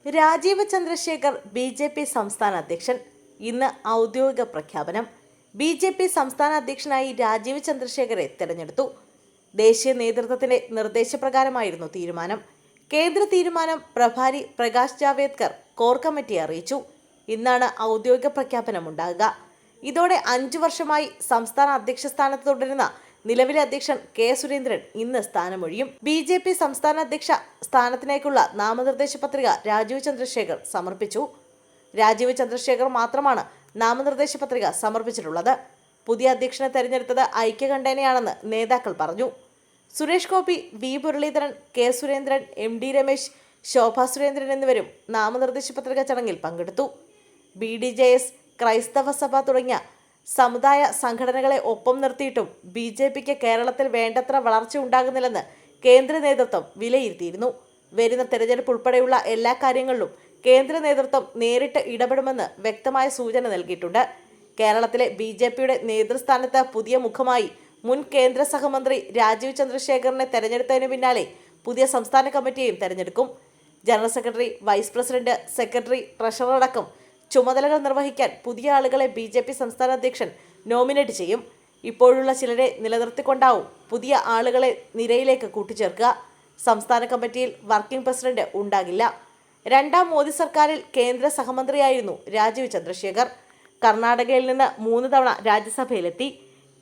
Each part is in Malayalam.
രാജീവ് ചന്ദ്രശേഖർ ബി.ജെ.പി. സംസ്ഥാന അധ്യക്ഷൻ. ഇന്ന് ഔദ്യോഗിക പ്രഖ്യാപനം. ബി.ജെ.പി. സംസ്ഥാന അധ്യക്ഷനായി രാജീവ് ചന്ദ്രശേഖരെ തെരഞ്ഞെടുത്തു. ദേശീയ നേതൃത്വത്തിന്റെ നിർദ്ദേശപ്രകാരമായിരുന്നു തീരുമാനം. കേന്ദ്ര തീരുമാനം പ്രഭാരി പ്രകാശ് ജാവേദ്കർ കോർ കമ്മിറ്റിയെ അറിയിച്ചു. ഇന്നാണ് ഔദ്യോഗിക പ്രഖ്യാപനം ഉണ്ടാകുക. ഇതോടെ 5 വർഷമായി സംസ്ഥാന അധ്യക്ഷ സ്ഥാനത്ത് തുടരുന്ന നിലവിലെ അധ്യക്ഷൻ കെ സുരേന്ദ്രൻ ഇന്ന് സ്ഥാനമൊഴിയും. ബി.ജെ.പി. സംസ്ഥാന അധ്യക്ഷ സ്ഥാനത്തിനേക്കുള്ള നാമനിർദ്ദേശ പത്രിക രാജീവ് ചന്ദ്രശേഖർ സമർപ്പിച്ചു. രാജീവ് ചന്ദ്രശേഖർ മാത്രമാണ് നാമനിർദ്ദേശ പത്രിക സമർപ്പിച്ചിട്ടുള്ളത്. പുതിയ അധ്യക്ഷനെ തെരഞ്ഞെടുത്തത് ഐക്യകണ്ഠേനയാണെന്ന് നേതാക്കൾ പറഞ്ഞു. Suresh Gopi, V Muraleedharan, K Surendran, MD. Ramesh, Shobha Surendran എന്നിവരും നാമനിർദ്ദേശ പത്രിക ചടങ്ങിൽ പങ്കെടുത്തു. ബി.ഡി.ജെ.എസ്, ക്രൈസ്തവ സഭ തുടങ്ങിയ സമുദായ സംഘടനകളെ ഒപ്പം നിർത്തിയിട്ടും ബി.ജെ.പിക്ക് കേരളത്തിൽ വേണ്ടത്ര വളർച്ച ഉണ്ടാകുന്നില്ലെന്ന് കേന്ദ്ര നേതൃത്വം വിലയിരുത്തിയിരുന്നു. വരുന്ന തെരഞ്ഞെടുപ്പ് ഉൾപ്പെടെയുള്ള എല്ലാ കാര്യങ്ങളിലും കേന്ദ്ര നേതൃത്വം നേരിട്ട് ഇടപെടുമെന്ന് വ്യക്തമായ സൂചന നൽകിയിട്ടുണ്ട്. കേരളത്തിലെ ബി.ജെ.പിയുടെ നേതൃസ്ഥാനത്ത് പുതിയ മുഖമായി മുൻ കേന്ദ്ര സഹമന്ത്രി രാജീവ് ചന്ദ്രശേഖറിനെ തെരഞ്ഞെടുത്തതിനു പിന്നാലെ പുതിയ സംസ്ഥാന കമ്മിറ്റിയെയും തെരഞ്ഞെടുക്കും. General secretary, vice president, secretary, treasurer അടക്കം ചുമതലകൾ നിർവഹിക്കാൻ പുതിയ ആളുകളെ ബി.ജെ.പി. സംസ്ഥാന അധ്യക്ഷൻ നോമിനേറ്റ് ചെയ്യും. ഇപ്പോഴുള്ള ചിലരെ നിലനിർത്തിക്കൊണ്ടാവും പുതിയ ആളുകളെ നിരയിലേക്ക് കൂട്ടിച്ചേർക്കുക. സംസ്ഥാന കമ്മിറ്റിയിൽ വർക്കിംഗ് പ്രസിഡന്റ് ഉണ്ടാകില്ല. 2ാം മോദി സർക്കാരിൽ കേന്ദ്ര സഹമന്ത്രിയായിരുന്നു രാജീവ് ചന്ദ്രശേഖർ. കർണാടകയിൽ നിന്ന് 3 തവണ രാജ്യസഭയിലെത്തി.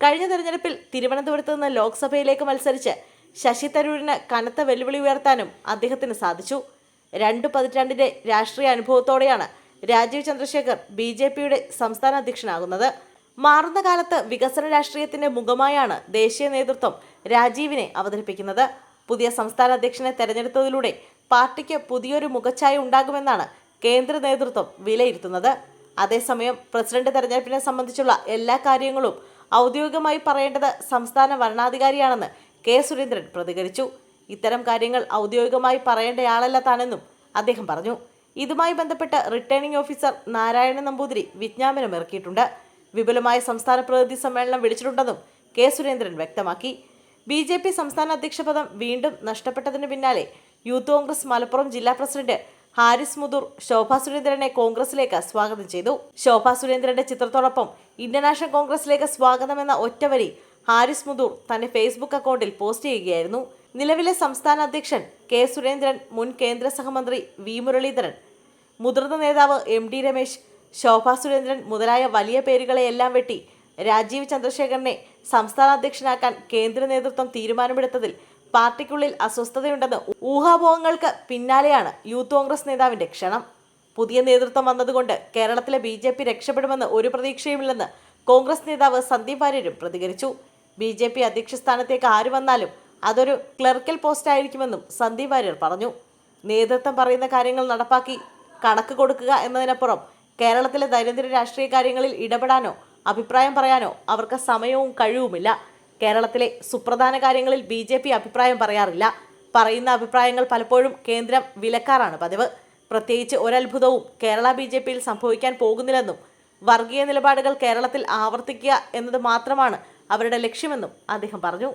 കഴിഞ്ഞ തെരഞ്ഞെടുപ്പിൽ തിരുവനന്തപുരത്ത് നിന്ന് ലോക്സഭയിലേക്ക് മത്സരിച്ച് ശശി തരൂരിന് കനത്ത വെല്ലുവിളി ഉയർത്താനും അദ്ദേഹത്തിന് സാധിച്ചു. 2 പതിറ്റാണ്ടിന്റെ രാഷ്ട്രീയ അനുഭവത്തോടെയാണ് രാജീവ് ചന്ദ്രശേഖർ ബി.ജെ.പിയുടെ സംസ്ഥാന അധ്യക്ഷനാകുന്നത്. മാറുന്ന കാലത്ത് വികസന രാഷ്ട്രീയത്തിന്റെ മുഖമായാണ് ദേശീയ നേതൃത്വം രാജീവിനെ അവതരിപ്പിക്കുന്നത്. പുതിയ സംസ്ഥാന അധ്യക്ഷനെ തെരഞ്ഞെടുത്തതിലൂടെ പാർട്ടിക്ക് പുതിയൊരു മുഖച്ഛായ ഉണ്ടാകുമെന്നാണ് കേന്ദ്ര നേതൃത്വം വിലയിരുത്തുന്നത്. അതേസമയം പ്രസിഡന്റ് തെരഞ്ഞെടുപ്പിനെ സംബന്ധിച്ചുള്ള എല്ലാ കാര്യങ്ങളും ഔദ്യോഗികമായി പറയേണ്ടത് സംസ്ഥാന വരണാധികാരിയാണെന്ന് കെ സുരേന്ദ്രൻ പ്രതികരിച്ചു. ഇത്തരം കാര്യങ്ങൾ ഔദ്യോഗികമായി പറയേണ്ടയാളല്ല താനെന്നും അദ്ദേഹം പറഞ്ഞു. ഇതുമായി ബന്ധപ്പെട്ട് റിട്ടേണിംഗ് ഓഫീസർ നാരായണ നമ്പൂതിരി വിജ്ഞാപനം ഇറക്കിയിട്ടുണ്ട്. വിപുലമായ സംസ്ഥാന പ്രതിനിധി സമ്മേളനം വിളിച്ചിട്ടുണ്ടെന്നും കെ സുരേന്ദ്രൻ വ്യക്തമാക്കി. ബി.ജെ.പി. സംസ്ഥാന അധ്യക്ഷ പദം വീണ്ടും നഷ്ടപ്പെട്ടതിന് പിന്നാലെ യൂത്ത് കോൺഗ്രസ് മലപ്പുറം ജില്ലാ പ്രസിഡന്റ് ഹാരിസ് മുതൂർ ശോഭാ സുരേന്ദ്രനെ കോൺഗ്രസിലേക്ക് സ്വാഗതം ചെയ്തു. ശോഭാ സുരേന്ദ്രന്റെ ചിത്രത്തോടൊപ്പം ഇന്ത്യൻ നാഷണൽ കോൺഗ്രസിലേക്ക് സ്വാഗതമെന്ന ഒറ്റവരി ഹാരിസ് മുതൂർ തന്റെ ഫേസ്ബുക്ക് അക്കൗണ്ടിൽ പോസ്റ്റ് ചെയ്യുകയായിരുന്നു. നിലവിലെ സംസ്ഥാന അധ്യക്ഷൻ കെ സുരേന്ദ്രൻ, മുൻ കേന്ദ്ര സഹമന്ത്രി വി മുരളീധരൻ, മുതിർന്ന നേതാവ് എം.ഡി. രമേശ്, ശോഭാ സുരേന്ദ്രൻ മുതലായ വലിയ പേരുകളെയെല്ലാം വെട്ടി രാജീവ് ചന്ദ്രശേഖരനെ സംസ്ഥാന അധ്യക്ഷനാക്കാൻ കേന്ദ്ര നേതൃത്വം തീരുമാനമെടുത്തതിൽ പാർട്ടിക്കുള്ളിൽ അസ്വസ്ഥതയുണ്ടെന്ന് ഊഹാപോഹങ്ങൾക്ക് പിന്നാലെയാണ് യൂത്ത് കോൺഗ്രസ് നേതാവിന്റെ ക്ഷണം. പുതിയ നേതൃത്വം വന്നതുകൊണ്ട് കേരളത്തിലെ ബി.ജെ.പി. രക്ഷപ്പെടുമെന്ന് ഒരു പ്രതീക്ഷയുമില്ലെന്ന് കോൺഗ്രസ് നേതാവ് സന്ദീപ് വാര്യരും പ്രതികരിച്ചു. ബി.ജെ.പി. അധ്യക്ഷ സ്ഥാനത്തേക്ക് ആര് വന്നാലും അതൊരു ക്ലർക്കൽ പോസ്റ്റ് ആയിരിക്കുമെന്നും സന്ദീപ് വാര്യർ പറഞ്ഞു. നേതൃത്വം പറയുന്ന കാര്യങ്ങൾ നടപ്പാക്കി കണക്ക് കൊടുക്കുക എന്നതിനപ്പുറം കേരളത്തിലെ ദൈനംദിന രാഷ്ട്രീയ കാര്യങ്ങളിൽ ഇടപെടാനോ അഭിപ്രായം പറയാനോ അവർക്ക് സമയവും കഴിവുമില്ല. കേരളത്തിലെ സുപ്രധാന കാര്യങ്ങളിൽ ബി.ജെ.പി. അഭിപ്രായം പറയാറില്ല. പറയുന്ന അഭിപ്രായങ്ങൾ പലപ്പോഴും കേന്ദ്രം വിലക്കാറാണ് പതിവ്. പ്രത്യേകിച്ച് ഒരത്ഭുതവും കേരള ബി.ജെ.പിയിൽ സംഭവിക്കാൻ പോകുന്നില്ലെന്നും വർഗീയ നിലപാടുകൾ കേരളത്തിൽ ആവർത്തിക്കുക എന്നത് മാത്രമാണ് അവരുടെ ലക്ഷ്യമെന്നും അദ്ദേഹം പറഞ്ഞു.